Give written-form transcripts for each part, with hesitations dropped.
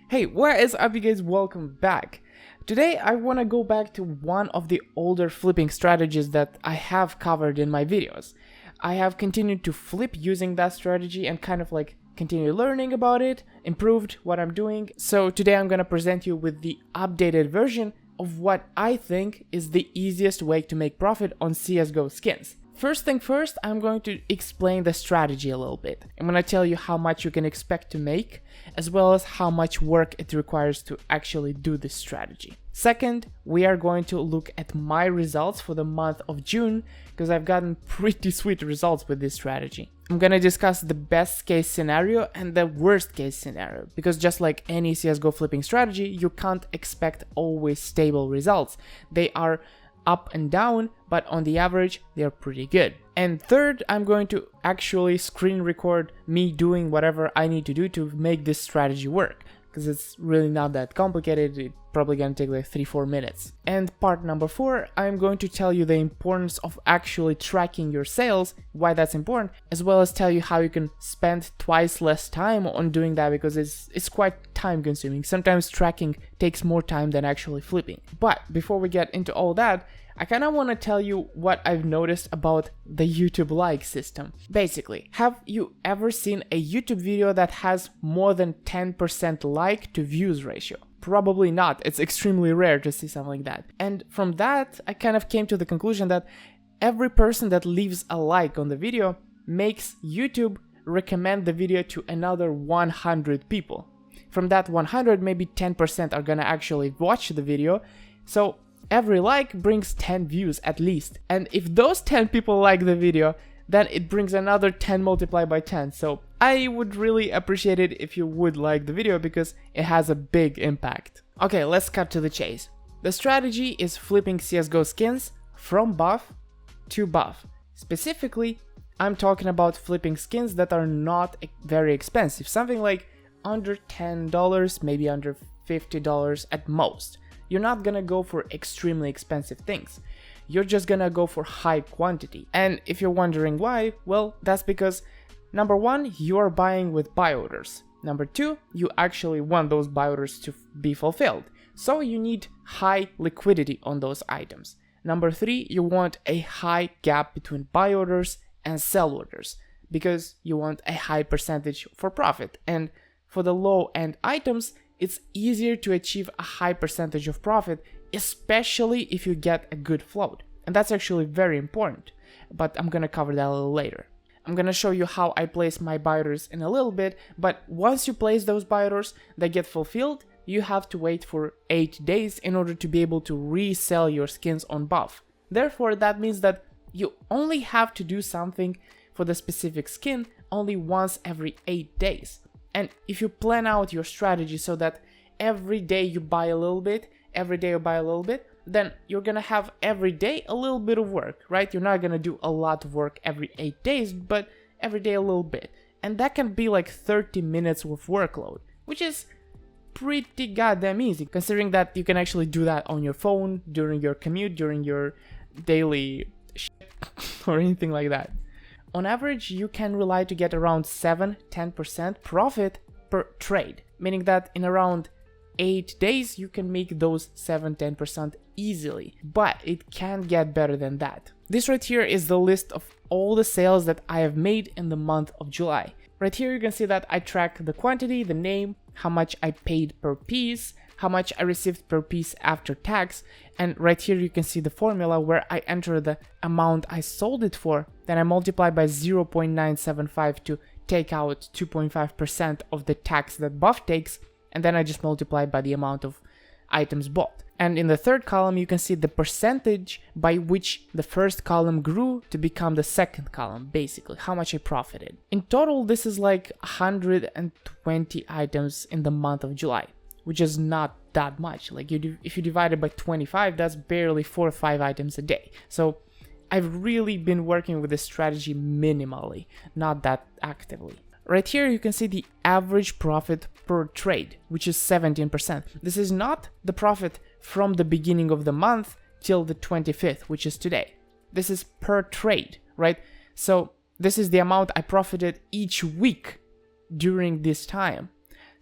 Hey, what is up you guys? Welcome back. Today I want to go back to one of the older flipping strategies that I have covered in my videos. I have continued to flip using that strategy and kind of like continue learning about it, improved what I'm doing. So today I'm going to present you with the updated version of what I think is the easiest way to make profit on CSGO skins. First thing first, I'm going to explain the strategy a little bit. I'm going to tell you how much you can expect to make, as well as how much work it requires to actually do this strategy. Second, we are going to look at my results for the month of June, because I've gotten pretty sweet results with this strategy. I'm going to discuss the best case scenario and the worst case scenario, because just like any CSGO flipping strategy, you can't expect always stable results. They are up and down, but on the average, they're pretty good. And third, I'm going to actually screen record me doing whatever I need to do to make this strategy work, because it's really not that complicated. It's probably gonna take like 3-4 minutes. And part number 4, I'm going to tell you the importance of actually tracking your sales, why that's important, as well as tell you how you can spend twice less time on doing that, because it's quite time consuming. Sometimes tracking takes more time than actually flipping. But before we get into all that, I kind of want to tell you what I've noticed about the YouTube like system. Basically, have you ever seen a YouTube video that has more than 10% like to views ratio? Probably not. It's extremely rare to see something like that. And from that, I kind of came to the conclusion that every person that leaves a like on the video makes YouTube recommend the video to another 100 people. From that 100, maybe 10% are gonna actually watch the video. So every like brings 10 views at least. And if those 10 people like the video, then it brings another 10 multiplied by 10. So I would really appreciate it if you would like the video, because it has a big impact. Okay, let's cut to the chase. The strategy is flipping CSGO skins from buff to buff. Specifically, I'm talking about flipping skins that are not very expensive. Something like under $10, maybe under $50 at most. You're not gonna go for extremely expensive things. You're just gonna go for high quantity. And if you're wondering why, well, that's because number 1, you are buying with buy orders. Number 2, you actually want those buy orders to be fulfilled. So you need high liquidity on those items. Number 3, you want a high gap between buy orders and sell orders, because you want a high percentage for profit. And for the low end items, it's easier to achieve a high percentage of profit, especially if you get a good float. And that's actually very important, but I'm gonna cover that a little later. I'm gonna show you how I place my buy orders in a little bit, but once you place those buy orders that get fulfilled, you have to wait for 8 days in order to be able to resell your skins on buff. Therefore, that means that you only have to do something for the specific skin only once every 8 days. And if you plan out your strategy so that every day you buy a little bit, then you're gonna have every day a little bit of work, right? You're not gonna do a lot of work every 8 days, but every day a little bit. And that can be like 30 minutes of workload, which is pretty goddamn easy, considering that you can actually do that on your phone, during your commute, during your daily shit, or anything like that. On average, you can rely to get around 7-10% profit per trade, meaning that in around 8 days you can make those 7-10% easily, but it can get better than that. This right here is the list of all the sales that I have made in the month of July. Right here you can see that I track the quantity, the name, how much I paid per piece, how much I received per piece after tax, and right here you can see the formula where I enter the amount I sold it for, then I multiply by 0.975 to take out 2.5% of the tax that buff takes, and then I just multiply by the amount of items bought. And in the third column you can see the percentage by which the first column grew to become the second column, basically how much I profited. In total, this is like 120 items in the month of July, which is not that much. Like if you divide it by 25, that's barely 4 or 5 items a day. So I've really been working with this strategy minimally, not that actively. Right here you can see the average profit per trade, which is 17%. This is not the profit from the beginning of the month till the 25th, which is today. This is per trade, right? So this is the amount I profited each week during this time.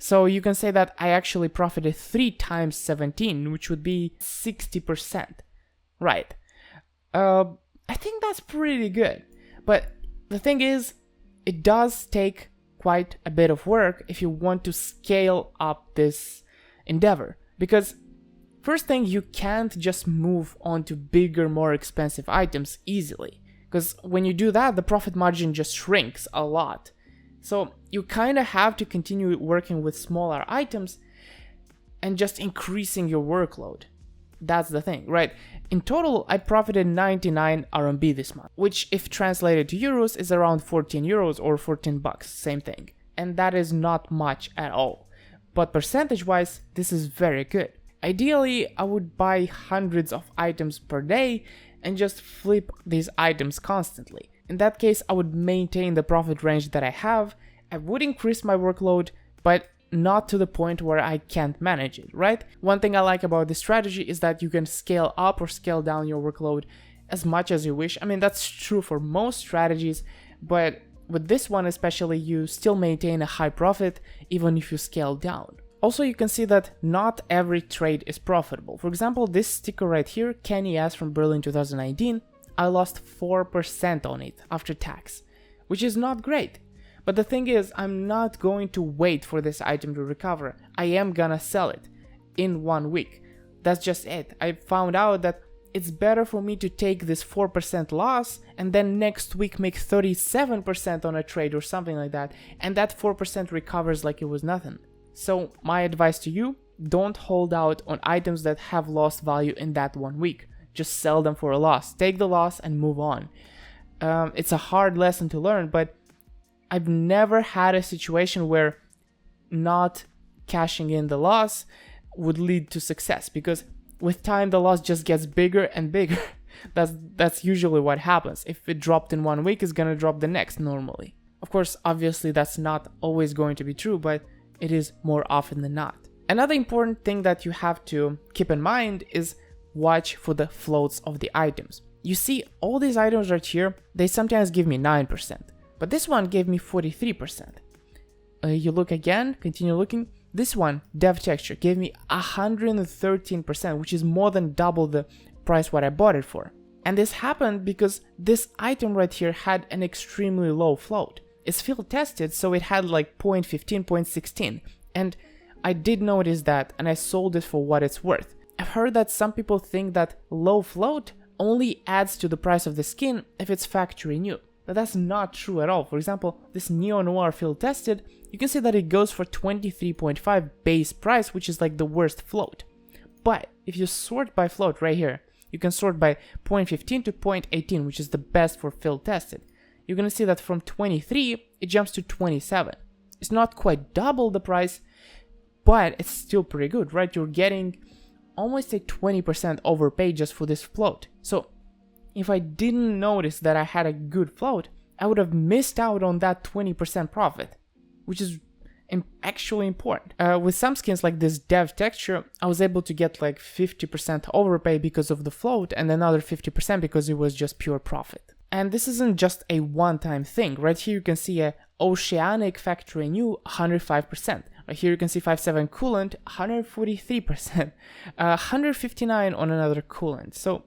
So you can say that I actually profited 3 times 17, which would be 60%. Right. I think that's pretty good. But the thing is, it does take quite a bit of work if you want to scale up this endeavor. Because first thing, you can't just move on to bigger, more expensive items easily. Because when you do that, the profit margin just shrinks a lot. So you kind of have to continue working with smaller items and just increasing your workload. That's the thing, right? In total, I profited 99 RMB this month, which if translated to euros is around 14 euros or 14 bucks, same thing. And that is not much at all. But percentage-wise, this is very good. Ideally, I would buy hundreds of items per day and just flip these items constantly. In that case, I would maintain the profit range that I have. I would increase my workload, but not to the point where I can't manage it, right? One thing I like about this strategy is that you can scale up or scale down your workload as much as you wish. I mean, that's true for most strategies, but with this one especially, you still maintain a high profit even if you scale down. Also, you can see that not every trade is profitable. For example, this sticker right here, Kenny S from Berlin 2019, I lost 4% on it after tax, which is not great. But the thing is, I'm not going to wait for this item to recover. I am gonna sell it in 1 week. That's just it. I found out that it's better for me to take this 4% loss and then next week make 37% on a trade or something like that, and that 4% recovers like it was nothing. So my advice to you, don't hold out on items that have lost value in that 1 week. Just sell them for a loss. Take the loss and move on. It's a hard lesson to learn, but I've never had a situation where not cashing in the loss would lead to success, because with time the loss just gets bigger and bigger. That's usually what happens. If it dropped in 1 week, it's gonna drop the next normally. Of course, obviously that's not always going to be true, but it is more often than not. Another important thing that you have to keep in mind is watch for the floats of the items. You see all these items right here, they sometimes give me 9%, but this one gave me 43%. You look again, continue looking, this one, dev texture, gave me 113%, which is more than double the price what I bought it for. And this happened because this item right here had an extremely low float. It's field tested, so it had like 0.15, 0.16, and I did notice that and I sold it for what it's worth. I've heard that some people think that low float only adds to the price of the skin if it's factory new, but that's not true at all. For example, this Neo Noir field tested, you can see that it goes for 23.5 base price, which is like the worst float. But if you sort by float right here, you can sort by 0.15 to 0.18, which is the best for field tested. You're gonna see that from 23, it jumps to 27. It's not quite double the price, but it's still pretty good, right? You're getting almost a 20% overpay just for this float. So if I didn't notice that I had a good float, I would have missed out on that 20% profit, which is actually important. With some skins like this dev texture, I was able to get like 50% overpay because of the float and another 50% because it was just pure profit. And this isn't just a one-time thing. Right here you can see a Oceanic factory new 105%. Right here you can see 5.7 coolant 143%, 159 on another coolant. So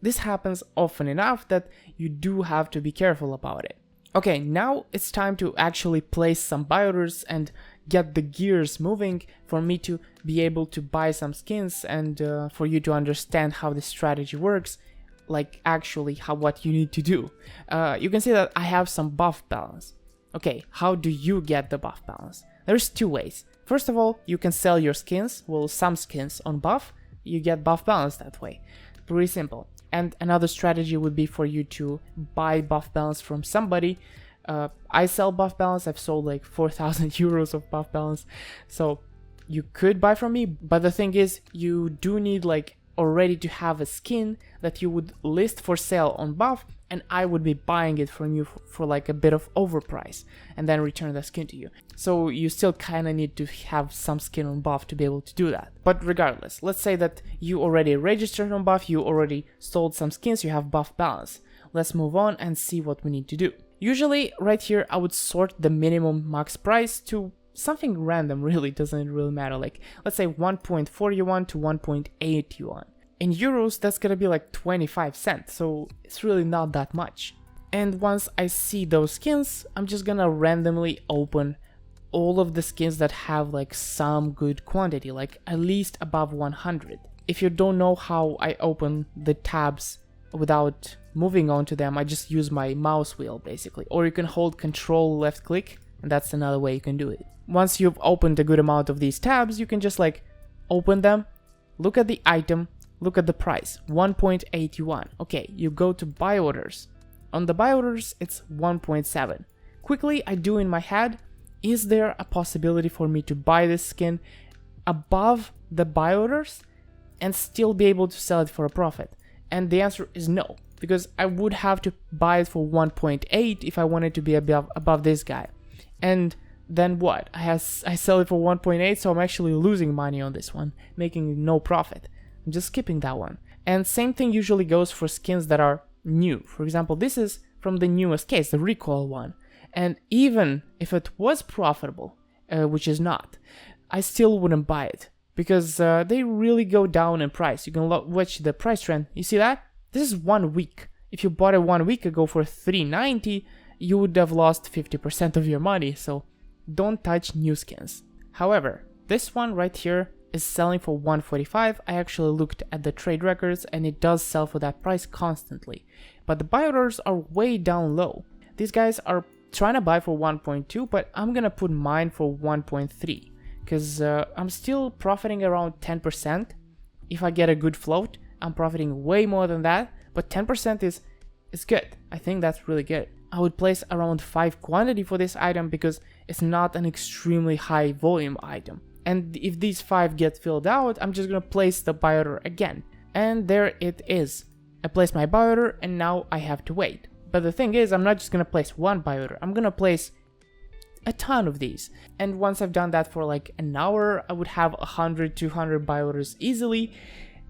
this happens often enough that you do have to be careful about it. Okay, now it's time to actually place some buy orders and get the gears moving for me to be able to buy some skins and for you to understand how this strategy works, like actually what you need to do. You can see that I have some buff balance. Okay, how do you get the buff balance? There's two ways. First of all, you can sell your skins, well, some skins on buff, you get buff balance that way. Pretty simple. And another strategy would be for you to buy buff balance from somebody. I sell buff balance, I've sold like 4,000 euros of buff balance, so you could buy from me, but the thing is, you do need like already to have a skin that you would list for sale on buff, and I would be buying it from you for like a bit of overprice and then return the skin to you. So you still kind of need to have some skin on buff to be able to do that. But regardless, let's say that you already registered on buff, you already sold some skins, you have buff balance. Let's move on and see what we need to do. Usually right here I would sort the minimum max price to something random, really doesn't really matter. Like, let's say 1.4 yuan to 1.8 yuan. In euros, that's gonna be like 25 cents, so it's really not that much. And once I see those skins, I'm just gonna randomly open all of the skins that have like some good quantity, like at least above 100. If you don't know how I open the tabs without moving on to them, I just use my mouse wheel basically. Or you can hold Control left click, and that's another way you can do it. Once you've opened a good amount of these tabs, you can just like open them, look at the item, look at the price, 1.8 yuan. Okay, you go to buy orders. On the buy orders, it's 1.7. Quickly, I do in my head, is there a possibility for me to buy this skin above the buy orders and still be able to sell it for a profit? And the answer is no, because I would have to buy it for 1.8 if I wanted to be above this guy. And then what? I sell it for 1.8, so I'm actually losing money on this one, making no profit. I'm just skipping that one. And same thing usually goes for skins that are new. For example, this is from the newest case, the recoil one. And even if it was profitable, which is not, I still wouldn't buy it because they really go down in price. You can watch the price trend. You see that? This is 1 week. If you bought it 1 week ago for 390, you would have lost 50% of your money. So don't touch new skins. However, this one right here is selling for 145. I actually looked at the trade records and it does sell for that price constantly. But the buy orders are way down low. These guys are trying to buy for 1.2, but I'm gonna put mine for 1.3 because I'm still profiting around 10%. If I get a good float, I'm profiting way more than that, but 10% is good. I think that's really good. I would place around 5 quantity for this item because it's not an extremely high volume item. And if these 5 get filled out, I'm just gonna place the buy order again. And there it is. I placed my buy order and now I have to wait. But the thing is, I'm not just gonna place one buy order, I'm gonna place a ton of these. And once I've done that for like an hour, I would have 100, 200 buy orders easily.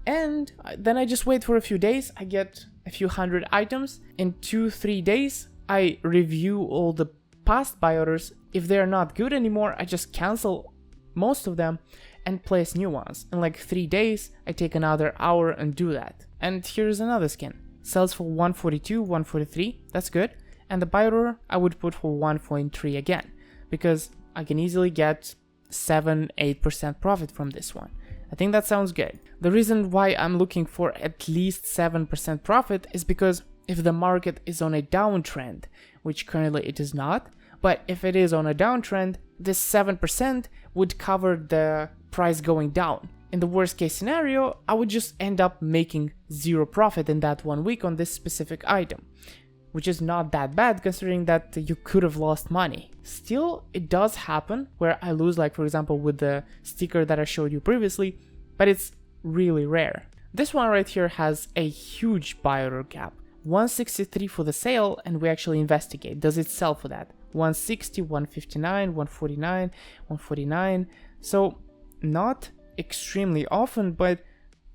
And then I just wait for a few days, I get a few hundred items. In 2-3 days, I review all the past buy orders. If they're not good anymore, I just cancel most of them and place new ones. In like 3 days, I take another hour and do that. And here's another skin. Sells for 142, 143, that's good. And the buy order I would put for 1.3 again, because I can easily get 7-8% profit from this one. I think that sounds good. The reason why I'm looking for at least 7% profit is because if the market is on a downtrend, which currently it is not, but if it is on a downtrend, this 7% would cover the price going down. In the worst case scenario, I would just end up making 0 profit in that 1 week on this specific item, which is not that bad considering that you could have lost money. Still, it does happen where I lose, like for example with the sticker that I showed you previously, but it's really rare. This one right here has a huge buy order gap. 163 for the sale, and we actually investigate. Does it sell for that? 160, 159, 149, 149. So not extremely often, but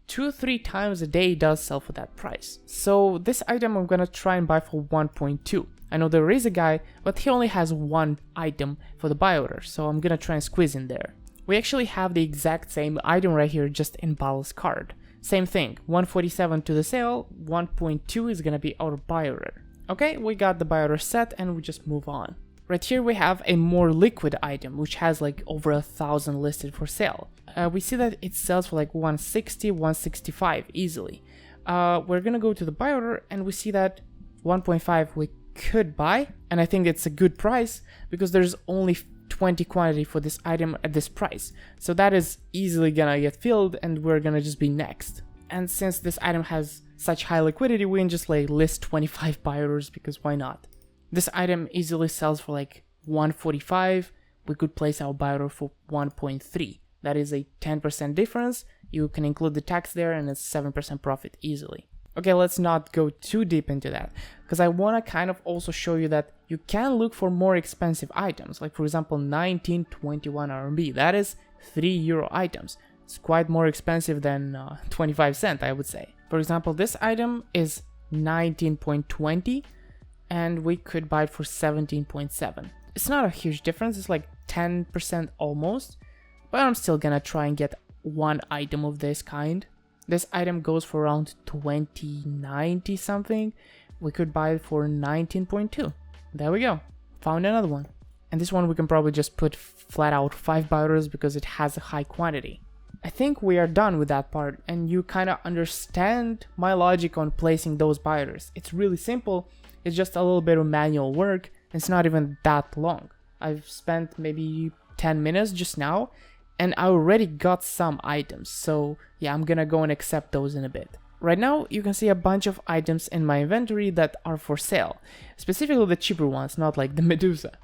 2-3 times a day does sell for that price. So this item I'm gonna try and buy for 1.2. I know there is a guy, but he only has 1 item for the buy order, so I'm gonna try and squeeze in there. We actually have the exact same item right here, just in Battle's card. Same thing, 147 to the sale, 1.2 is gonna be our buy order. Okay, we got the buy order set and we just move on. Right here we have a more liquid item, which has like over 1,000 listed for sale. We see that it sells for like 160, 165 easily. We're gonna go to the buy order and we see that 1.5 we could buy, and I think it's a good price because there's only 20 quantity for this item at this price. So that is easily gonna get filled and we're gonna just be next. And since this item has such high liquidity, we can just like list 25 buy orders because why not? This item easily sells for like 145. We could place our buy order for 1.3. That is a 10% difference. You can include the tax there and it's 7% profit easily. Okay, let's not go too deep into that because I want to kind of also show you that you can look for more expensive items. Like for example, 1921 RMB. That is €3 items. It's quite more expensive than 25 cents, I would say. For example, this item is 19.20 and we could buy it for 17.7. It's not a huge difference, it's like 10% almost, but I'm still gonna try and get one item of this kind. This item goes for around 2090 something. We could buy it for 19.2. There we go. Found another one. And this one we can probably just put flat out 5 buyers because it has a high quantity. I think we are done with that part, and you kind of understand my logic on placing those buyers. It's really simple. It's just a little bit of manual work. It's not even that long. I've spent maybe 10 minutes just now, and I already got some items. So yeah, I'm gonna go and accept those in a bit. Right now, you can see a bunch of items in my inventory that are for sale. Specifically the cheaper ones, not like the Medusa.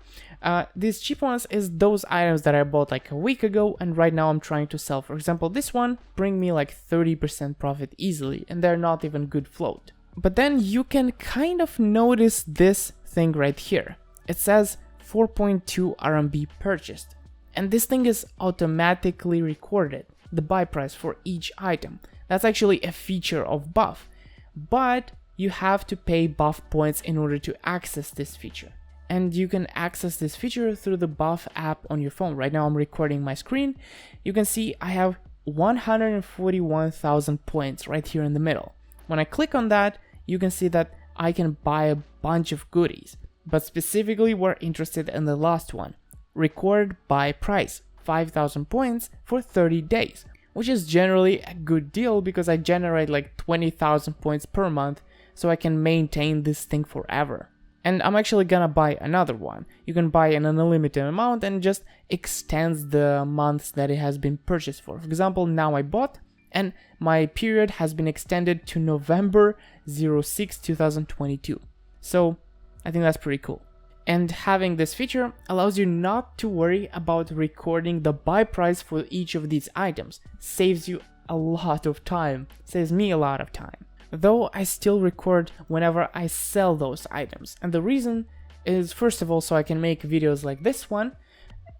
These cheap ones is those items that I bought like a week ago, and right now I'm trying to sell. For example, this one bring me like 30% profit easily, and they're not even good float. But then you can kind of notice this thing right here. It says 4.2 RMB purchased. And this thing is automatically recorded, the buy price for each item. That's actually a feature of Buff, but you have to pay Buff points in order to access this feature. And you can access this feature through the Buff app on your phone. Right now I'm recording my screen. You can see I have 141,000 points right here in the middle. When I click on that, you can see that I can buy a bunch of goodies, but specifically we're interested in the last one. Record buy price, 5,000 points for 30 days. Which is generally a good deal because I generate like 20,000 points per month, so I can maintain this thing forever. And I'm actually gonna buy another one. You can buy an unlimited amount and just extends the months that it has been purchased for. For example, now I bought, and my period has been extended to November 06, 2022. So I think that's pretty cool. And having this feature allows you not to worry about recording the buy price for each of these items. Saves you a lot of time. Saves me a lot of time. Though I still record whenever I sell those items. And the reason is, first of all, so I can make videos like this one.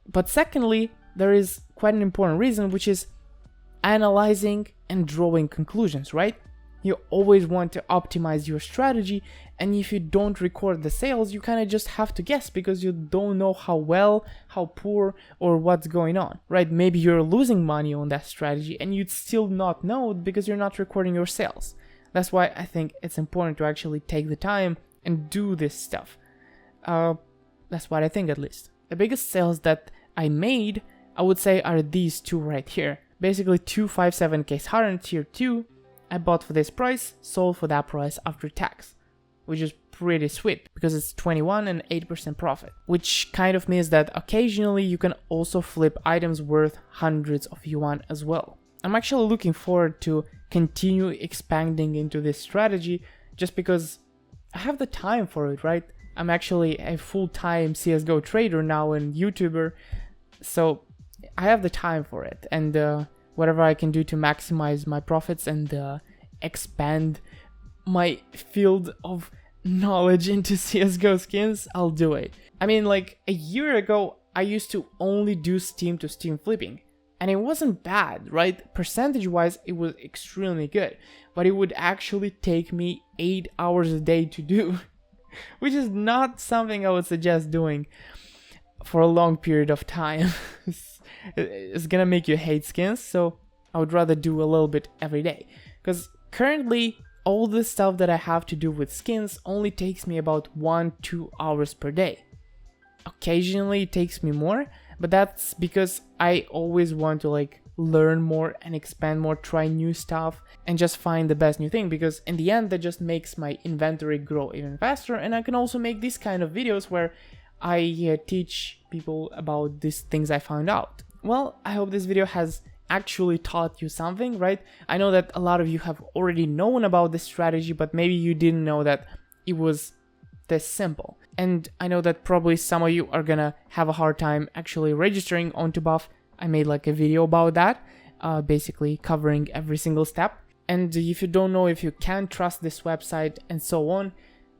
But secondly, there is quite an important reason, which is analyzing and drawing conclusions, right? You always want to optimize your strategy, and if you don't record the sales, you kind of just have to guess because you don't know how well, how poor, or what's going on, right? Maybe you're losing money on that strategy and you'd still not know because you're not recording your sales. That's why I think it's important to actually take the time and do this stuff. That's what I think, at least. The biggest sales that I made, I would say, are these two right here. Basically 257 case hardened tier 2. I bought for this price, sold for that price after tax, which is pretty sweet because it's 21 and 8% profit, which kind of means that occasionally you can also flip items worth hundreds of yuan as well. I'm actually looking forward to continue expanding into this strategy just because I have the time for it, right? I'm actually a full-time CSGO trader now and YouTuber, so I have the time for it, and whatever I can do to maximize my profits and expand my field of knowledge into CSGO skins, I'll do it. I mean, like a year ago, I used to only do Steam to Steam flipping, and it wasn't bad, right? Percentage-wise, it was extremely good, but it would actually take me 8 hours a day to do, which is not something I would suggest doing for a long period of time. It's gonna make you hate skins, so I would rather do a little bit every day. Because currently, all the stuff that I have to do with skins only takes me about 1-2 hours per day. Occasionally it takes me more, but that's because I always want to like learn more and expand more, try new stuff, and just find the best new thing, because in the end that just makes my inventory grow even faster, and I can also make these kind of videos where I teach people about these things I found out. Well, I hope this video has actually taught you something, right? I know that a lot of you have already known about this strategy, but maybe you didn't know that it was this simple. And I know that probably some of you are gonna have a hard time actually registering onto Buff. I made like a video about that, basically covering every single step. And if you don't know if you can trust this website and so on,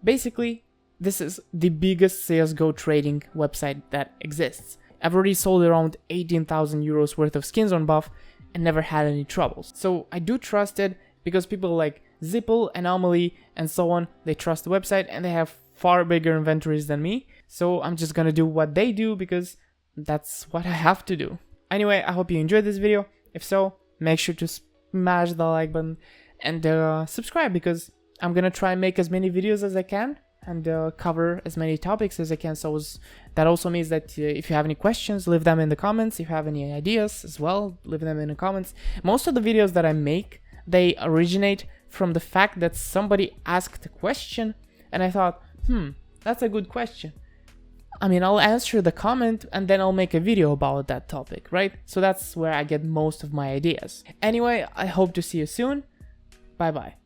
basically this is the biggest CSGO trading website that exists. I've already sold around 18,000 euros worth of skins on Buff and never had any troubles. So I do trust it because people like Zipple, Anomaly, and so on, they trust the website and they have far bigger inventories than me. So I'm just gonna do what they do because that's what I have to do. Anyway, I hope you enjoyed this video. If so, make sure to smash the like button and subscribe, because I'm gonna try and make as many videos as I can and cover as many topics as I can. So that also means that if you have any questions, leave them in the comments. If you have any ideas as well, leave them in the comments. Most of the videos that I make, they originate from the fact that somebody asked a question and I thought, that's a good question. I mean, I'll answer the comment and then I'll make a video about that topic, right? So that's where I get most of my ideas. Anyway, I hope to see you soon. Bye bye.